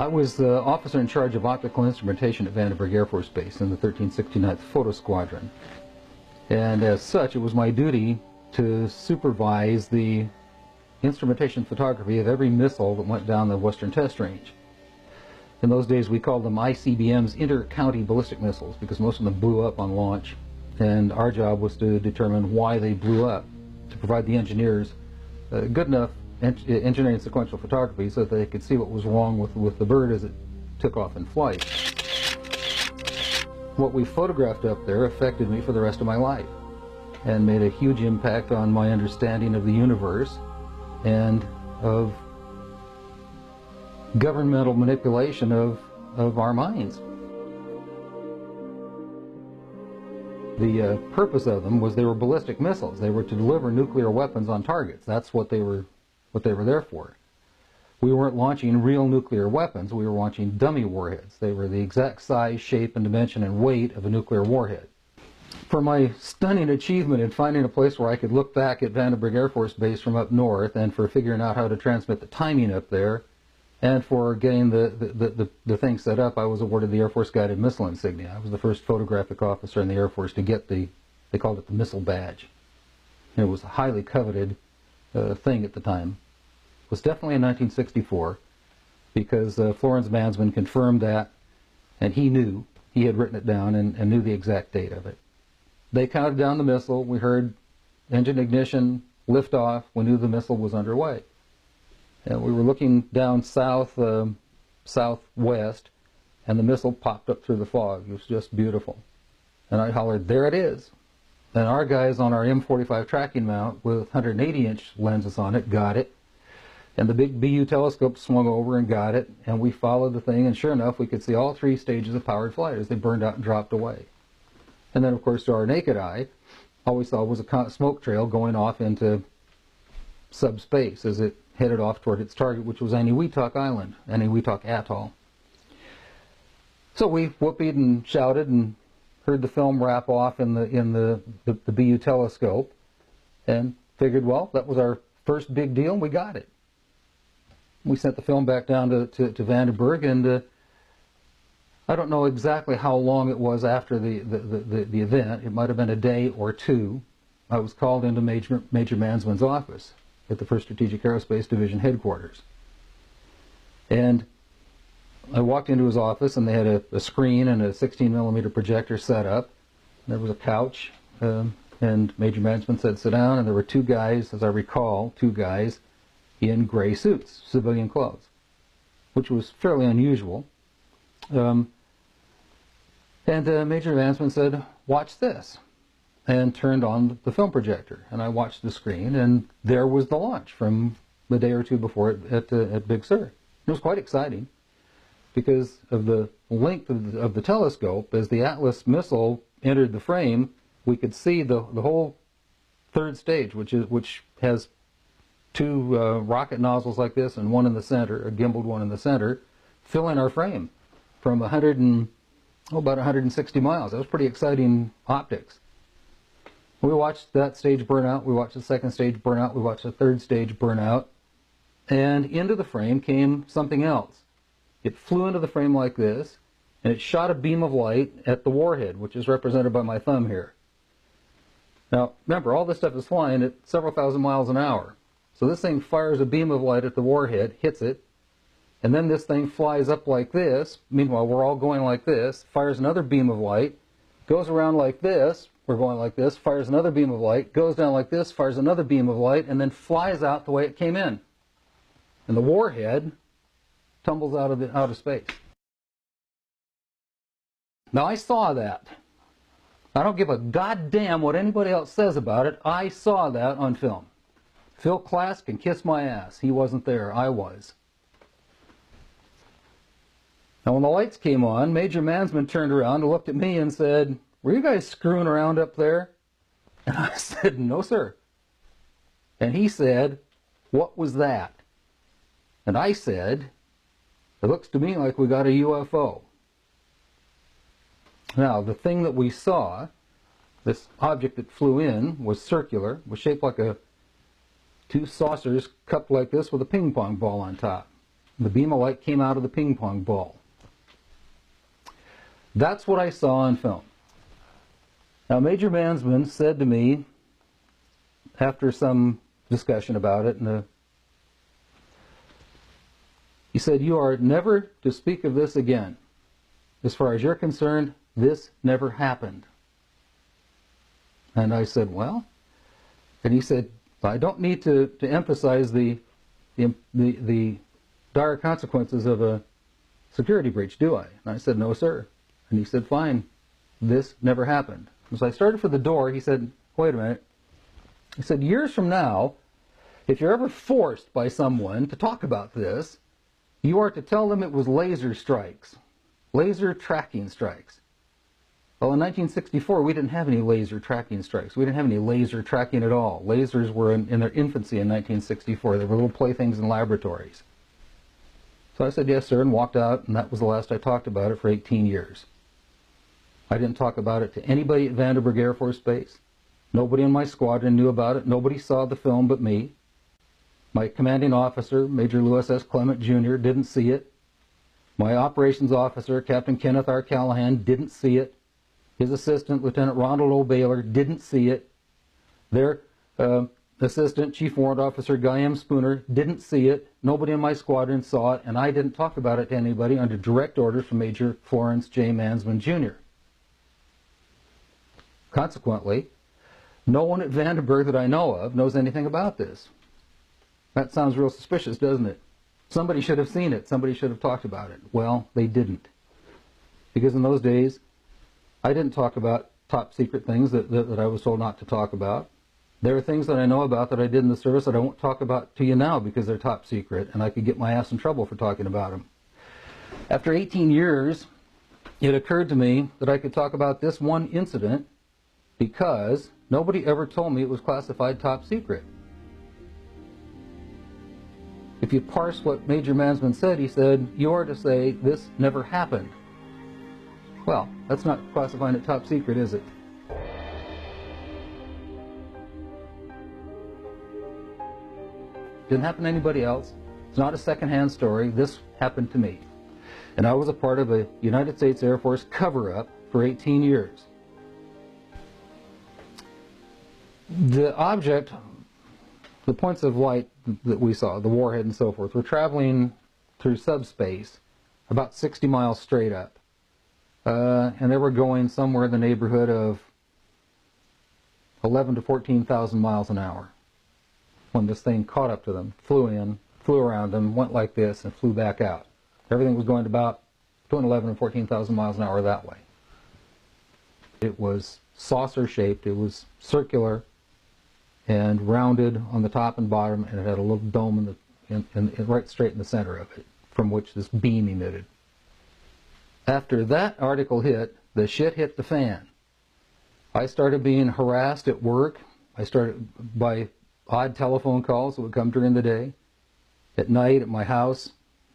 I was the officer in charge of optical instrumentation at Vandenberg Air Force Base in the 1369th Photo Squadron. And as such, it was my duty to supervise the instrumentation photography of every missile that went down the Western Test Range. In those days we called them ICBMs, inter-county ballistic missiles, because most of them blew up on launch. And our job was to determine why they blew up, to provide the engineers good enough engineering sequential photography so that they could see what was wrong with the bird as it took off in flight. What we photographed up there affected me for the rest of my life and made a huge impact on my understanding of the universe and of governmental manipulation of our minds. The purpose of them was they were ballistic missiles. They were to deliver nuclear weapons on targets. That's what they were there for. We weren't launching real nuclear weapons. We were launching dummy warheads. They were the exact size, shape, and dimension and weight of a nuclear warhead. For my stunning achievement in finding a place where I could look back at Vandenberg Air Force Base from up north, and for figuring out how to transmit the timing up there, and for getting the thing set up, I was awarded the Air Force Guided Missile Insignia. I was the first photographic officer in the Air Force to get they called it the missile badge. And it was a highly coveted thing at the time. It was definitely in 1964, because Florence Mansman confirmed that, and he knew. He had written it down and knew the exact date of it. They counted down the missile. We heard engine ignition, lift off. We knew the missile was underway. And we were looking down southwest, and the missile popped up through the fog. It was just beautiful. And I hollered, "There it is!" And our guys on our M45 tracking mount with 180-inch lenses on it got it. And the big BU telescope swung over and got it. And we followed the thing, and sure enough, we could see all three stages of powered flight as they burned out and dropped away. And then, of course, to our naked eye, all we saw was a smoke trail going off into subspace as it headed off toward its target, which was EYEWITNESS Island, EYEWITNESS Atoll. So we whooped and shouted and heard the film wrap off in the BU telescope, and figured, well, that was our first big deal, and we got it. We sent the film back down to Vandenberg, and I don't know exactly how long it was after the event. It might have been a day or two. I was called into Major Mansman's office at the 1st Strategic Aerospace Division headquarters. And I walked into his office, and they had a screen and a 16mm projector set up. There was a couch, and Major Mansman said, "Sit down," and there were two guys, as I recall, two guys in gray suits, civilian clothes, which was fairly unusual. And Major Mansman said, "Watch this," and turned on the film projector. And I watched the screen, and there was the launch from a day or two before at Big Sur. It was quite exciting because of the length of the telescope. As the Atlas missile entered the frame, we could see the whole third stage, which has two rocket nozzles like this and one in the center, a gimbaled one in the center, fill in our frame from about 160 miles. That was pretty exciting optics. We watched that stage burn out, we watched the second stage burn out, we watched the third stage burn out, and into the frame came something else. It flew into the frame like this, and it shot a beam of light at the warhead, which is represented by my thumb here. Now, remember, all this stuff is flying at several thousand miles an hour. So this thing fires a beam of light at the warhead, hits it, and then this thing flies up like this. Meanwhile, we're all going like this, fires another beam of light, goes around like this, we're going like this, fires another beam of light, goes down like this, fires another beam of light, and then flies out the way it came in. And the warhead tumbles out of outer space. Now, I saw that. I don't give a goddamn what anybody else says about it. I saw that on film. Phil Klass can kiss my ass. He wasn't there. I was. Now, when the lights came on, Major Mansman turned around and looked at me and said, "Were you guys screwing around up there?" And I said, "No, sir." And he said, "What was that?" And I said, "It looks to me like we got a UFO." Now, the thing that we saw, this object that flew in, was circular, was shaped like two saucers cupped like this with a ping pong ball on top. The beam of light came out of the ping pong ball. That's what I saw on film. Now, Major Mansman said to me, after some discussion about it, he said, "You are never to speak of this again. As far as you're concerned, this never happened." And I said, "Well," and he said, "I don't need to emphasize the dire consequences of a security breach, do I?" And I said, "No, sir." And he said, "Fine, this never happened." And so I started for the door. He said, "Wait a minute." He said, "Years from now, if you're ever forced by someone to talk about this, you are to tell them it was laser strikes, laser tracking strikes." Well, in 1964, we didn't have any laser tracking strikes. We didn't have any laser tracking at all. Lasers were in their infancy in 1964. They were little playthings in laboratories. So I said, "Yes, sir," and walked out, and that was the last I talked about it for 18 years. I didn't talk about it to anybody at Vandenberg Air Force Base. Nobody in my squadron knew about it. Nobody saw the film but me. My commanding officer, Major Lewis S. Clement, Jr., didn't see it. My operations officer, Captain Kenneth R. Callahan, didn't see it. His assistant, Lieutenant Ronald O. Baylor, didn't see it. Their assistant, Chief Warrant Officer Guy M. Spooner, didn't see it. Nobody in my squadron saw it, and I didn't talk about it to anybody under direct orders from Major Florence J. Mansman, Jr. Consequently, no one at Vandenberg that I know of knows anything about this. That sounds real suspicious, doesn't it? Somebody should have seen it. Somebody should have talked about it. Well, they didn't. Because in those days, I didn't talk about top secret things that I was told not to talk about. There are things that I know about that I did in the service that I won't talk about to you now because they're top secret, and I could get my ass in trouble for talking about them. After 18 years, it occurred to me that I could talk about this one incident because nobody ever told me it was classified top secret. If you parse what Major Mansman said, he said, "You are to say this never happened." Well, that's not classifying it top secret, is it? Didn't happen to anybody else. It's not a second-hand story. This happened to me. And I was a part of a United States Air Force cover-up for 18 years. The object, the points of light that we saw, the warhead and so forth, were traveling through subspace about 60 miles straight up. And they were going somewhere in the neighborhood of 11 to 14,000 miles an hour when this thing caught up to them, flew in, flew around them, went like this, and flew back out. Everything was going about between 11 and 14,000 miles an hour that way. It was saucer-shaped, it was circular, and rounded on the top and bottom, and it had a little dome right straight in the center of it, from which this beam emitted. After that article hit, the shit hit the fan. I started being harassed at work. I started by odd telephone calls that would come during the day. At night at my house,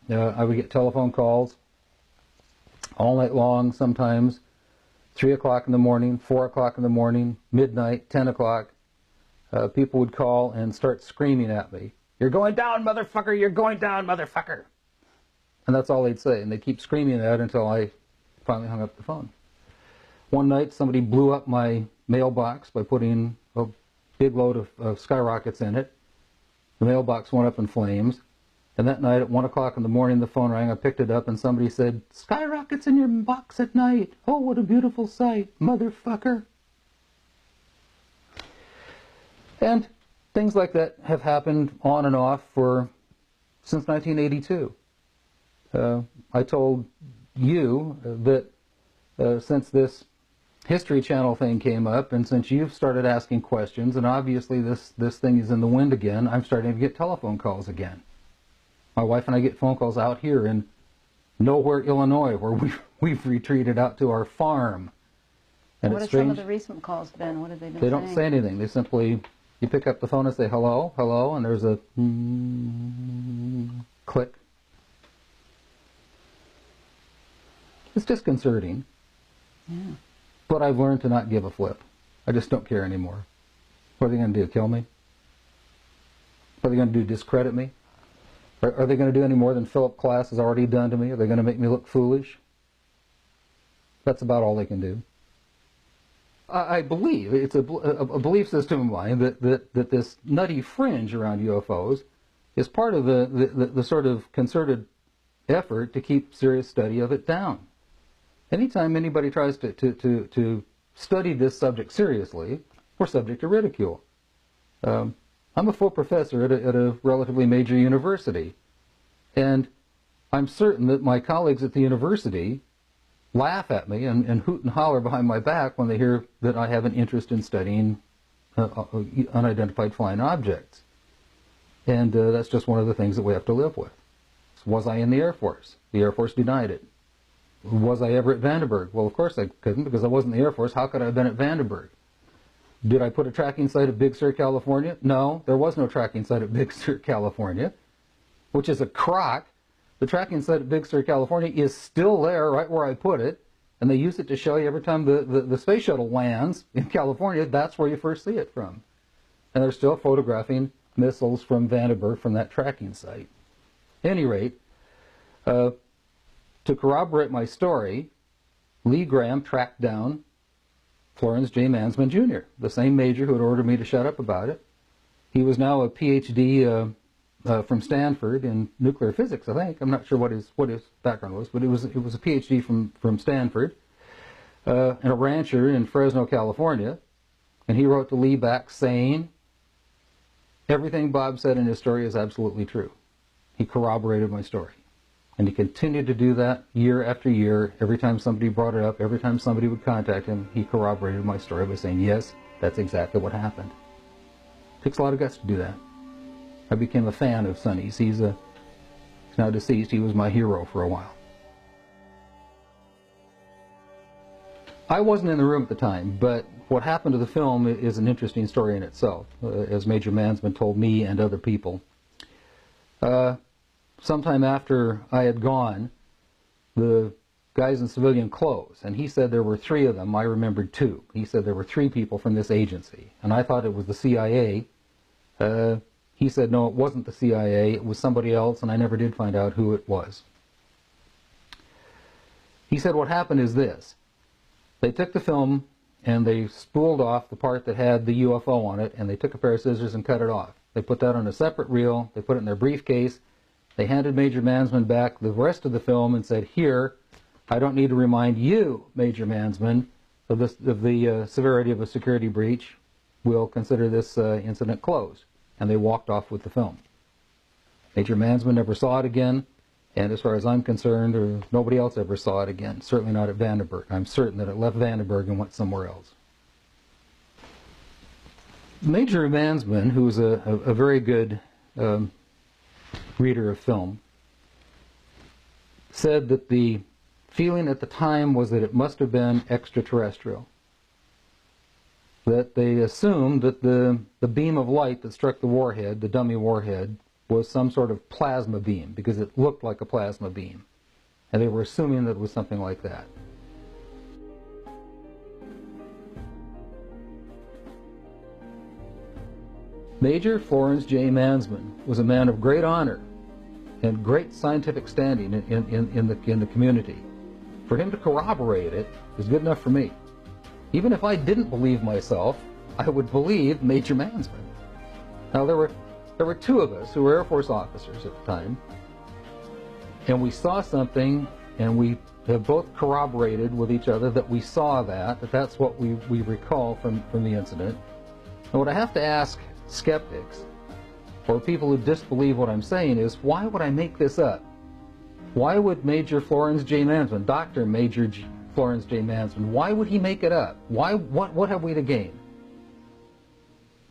I would get telephone calls all night long, sometimes 3 o'clock in the morning, 4 o'clock in the morning, midnight, 10 o'clock. People would call and start screaming at me. "You're going down, motherfucker! You're going down, motherfucker!" And that's all they'd say. And they'd keep screaming that until I finally hung up the phone. One night, somebody blew up my mailbox by putting a big load of skyrockets in it. The mailbox went up in flames. And that night at 1 o'clock in the morning, the phone rang. I picked it up and somebody said, "Skyrockets in your box at night. Oh, what a beautiful sight, motherfucker." And things like that have happened on and off since 1982. I told you that since this History Channel thing came up, and since you've started asking questions, and obviously this thing is in the wind again, I'm starting to get telephone calls again. My wife and I get phone calls out here in Nowhere, Illinois, where we've retreated out to our farm. And what have some of the recent calls been? What have they been saying? They don't say anything. They simply, you pick up the phone and say, "Hello, hello," and there's a click. It's disconcerting. Yeah. But I've learned to not give a flip. I just don't care anymore. What are they going to do, kill me? What are they going to do, discredit me? Are they going to do any more than Philip Klass has already done to me? Are they going to make me look foolish? That's about all they can do. I believe, it's a belief system of mine, that this nutty fringe around UFOs is part of the sort of concerted effort to keep serious study of it down. Anytime anybody tries to study this subject seriously, we're subject to ridicule. I'm a full professor at a relatively major university, and I'm certain that my colleagues at the university laugh at me and hoot and holler behind my back when they hear that I have an interest in studying unidentified flying objects. And that's just one of the things that we have to live with. Was I in the Air Force? The Air Force denied it. Was I ever at Vandenberg? Well, of course I couldn't, because I wasn't in the Air Force. How could I have been at Vandenberg? Did I put a tracking site at Big Sur, California? No, there was no tracking site at Big Sur, California, which is a crock. The tracking site at Big Sur, California is still there right where I put it, and they use it to show you every time the space shuttle lands in California, that's where you first see it from. And they're still photographing missiles from Vandenberg from that tracking site. At any rate, to corroborate my story, Lee Graham tracked down Florence J. Mansman, Jr., the same major who had ordered me to shut up about it. He was now a PhD from Stanford in nuclear physics, I think. I'm not sure what his background was, but it was a PhD from Stanford, and a rancher in Fresno, California. And he wrote to Lee back saying, everything Bob said in his story is absolutely true. He corroborated my story. And he continued to do that year after year. Every time somebody brought it up, every time somebody would contact him, he corroborated my story by saying, yes, that's exactly what happened. It takes a lot of guts to do that. I became a fan of Sonny's. He's now deceased. He was my hero for a while. I wasn't in the room at the time, but what happened to the film is an interesting story in itself, as Major Mansman told me and other people. Sometime after I had gone, the guys in civilian clothes, and he said there were 3 of them. I remembered 2. He said there were 3 people from this agency, and I thought it was the CIA. He said, no, it wasn't the CIA, it was somebody else, and I never did find out who it was. He said what happened is this. They took the film and they spooled off the part that had the UFO on it, and they took a pair of scissors and cut it off. They put that on a separate reel, they put it in their briefcase, they handed Major Mansman back the rest of the film and said, here, I don't need to remind you, Major Mansman, of the severity of a security breach. We'll consider this incident closed. And they walked off with the film. Major Mansman never saw it again, and as far as I'm concerned, nobody else ever saw it again, certainly not at Vandenberg. I'm certain that it left Vandenberg and went somewhere else. Major Mansman, who was a very good reader of film, said that the feeling at the time was that it must have been extraterrestrial. That they assumed that the beam of light that struck the warhead, the dummy warhead, was some sort of plasma beam, because it looked like a plasma beam. And they were assuming that it was something like that. Major Florence J. Mansman was a man of great honor and great scientific standing in the community. For him to corroborate it is good enough for me. Even if I didn't believe myself, I would believe Major Mansman. Now there were 2 of us who were Air Force officers at the time, and we saw something, and we have both corroborated with each other that we saw that's what we recall from the incident. And what I have to ask skeptics, or people who disbelieve what I'm saying, is why would I make this up? Why would Major Florence J. Mansman, Dr. Major Florence J. Mansman, why would he make it up? What have we to gain?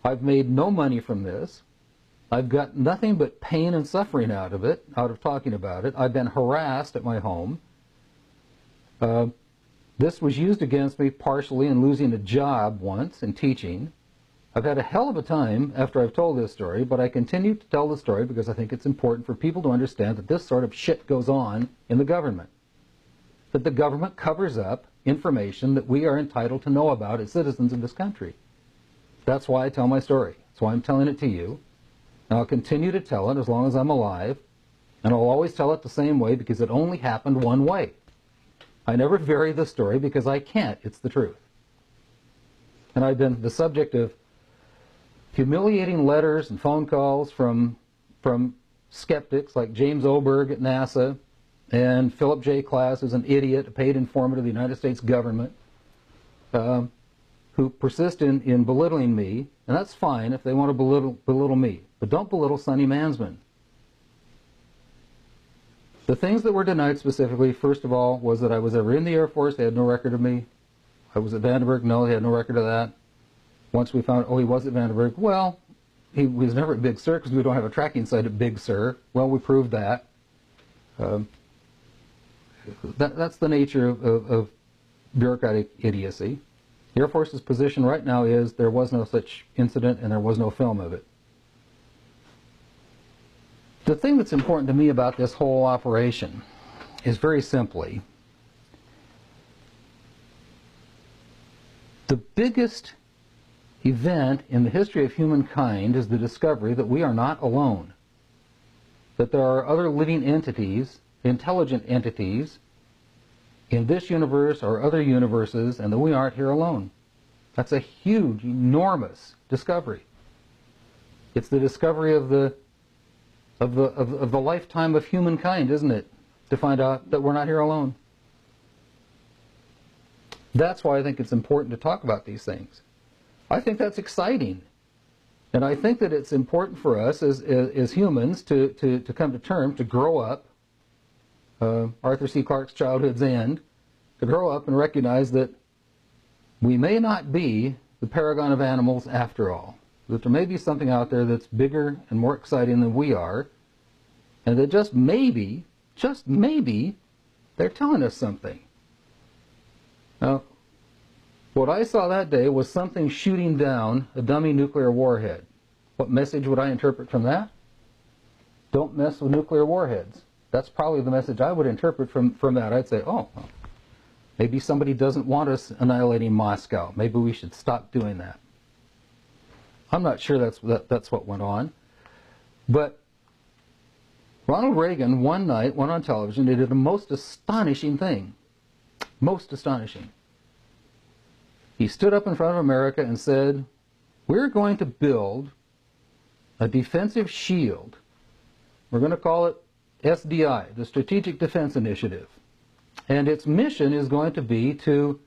I've made no money from this. I've got nothing but pain and suffering out of talking about it. I've been harassed at my home. This was used against me partially in losing a job once in teaching. I've had a hell of a time after I've told this story, but I continue to tell the story because I think it's important for people to understand that this sort of shit goes on in the government. That the government covers up information that we are entitled to know about as citizens of this country. That's why I tell my story. That's why I'm telling it to you. And I'll continue to tell it as long as I'm alive, And I'll always tell it the same way because it only happened one way. I never vary the story because I can't. It's the truth. And I've been the subject of humiliating letters and phone calls from skeptics like James Oberg at NASA and Philip J. Klass, who's an idiot, a paid informant of the United States government, who persist in belittling me. And that's fine if they want to belittle me. But don't belittle Sonny Mansman. The things that were denied specifically, first of all, was that I was ever in the Air Force. They had no record of me. I was at Vandenberg. No, they had no record of that. Once we found, oh, he was at Vandenberg. Well, he was never at Big Sur because we don't have a tracking site at Big Sur. Well, we proved that. That's the nature of bureaucratic idiocy. The Air Force's position right now is there was no such incident and there was no film of it. The thing that's important to me about this whole operation is very simply, the biggest event in the history of humankind is the discovery that we are not alone. That there are other living entities, intelligent entities, in this universe or other universes, and that we aren't here alone. That's a huge, enormous discovery. It's the discovery of the lifetime of humankind, isn't it? To find out that we're not here alone. That's why I think it's important to talk about these things. I think that's exciting. And I think that it's important for us as humans to come to terms, to grow up, Arthur C. Clarke's Childhood's End, to grow up and recognize that we may not be the paragon of animals after all. That there may be something out there that's bigger and more exciting than we are, and that just maybe, they're telling us something. Now, what I saw that day was something shooting down a dummy nuclear warhead. What message would I interpret from that? Don't mess with nuclear warheads. That's probably the message I would interpret from that. I'd say, oh, well, maybe somebody doesn't want us annihilating Moscow. Maybe we should stop doing that. I'm not sure that's what went on. But Ronald Reagan one night went on television. He did a most astonishing thing. Most astonishing. He stood up in front of America and said, we're going to build a defensive shield. We're going to call it SDI, the Strategic Defense Initiative. And its mission is going to be to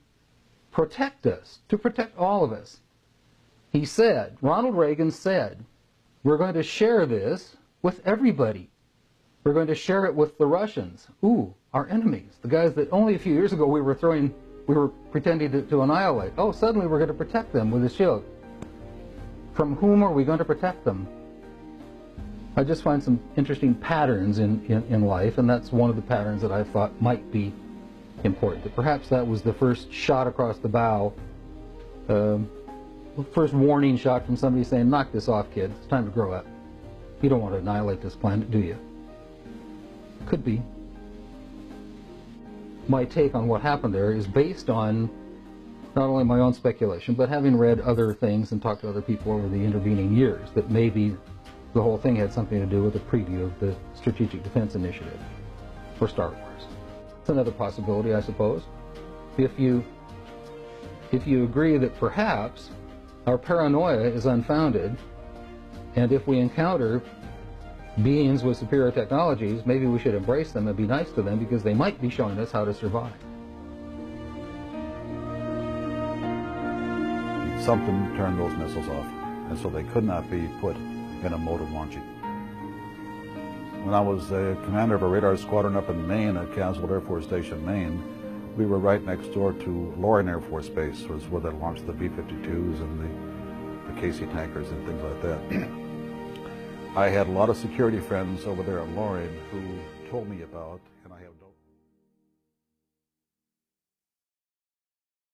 protect us, to protect all of us. He said, Ronald Reagan said, we're going to share this with everybody. We're going to share it with the Russians. Ooh, our enemies, the guys that only a few years ago we were pretending to annihilate. Oh, suddenly we're going to protect them with a shield. From whom are we going to protect them? I just find some interesting patterns in life, and that's one of the patterns that I thought might be important. That perhaps that was the first shot across the bow, first warning shot from somebody saying, knock this off, kid. It's time to grow up. You don't want to annihilate this planet, do you? Could be. My take on what happened there is based on not only my own speculation, but having read other things and talked to other people over the intervening years, that maybe the whole thing had something to do with a preview of the Strategic Defense Initiative for Star Wars. It's another possibility, I suppose. If you agree that perhaps our paranoia is unfounded, and if we encounter beings with superior technologies, maybe we should embrace them and be nice to them because they might be showing us how to survive. Something turned those missiles off, and so they could not be put in a mode of launching. When I was the commander of a radar squadron up in Maine at Castle Air Force Station, Maine, we were right next door to Loring Air Force Base, was where they launched the B-52s and the Casey tankers and things like that. I had a lot of security friends over there at Loring who told me about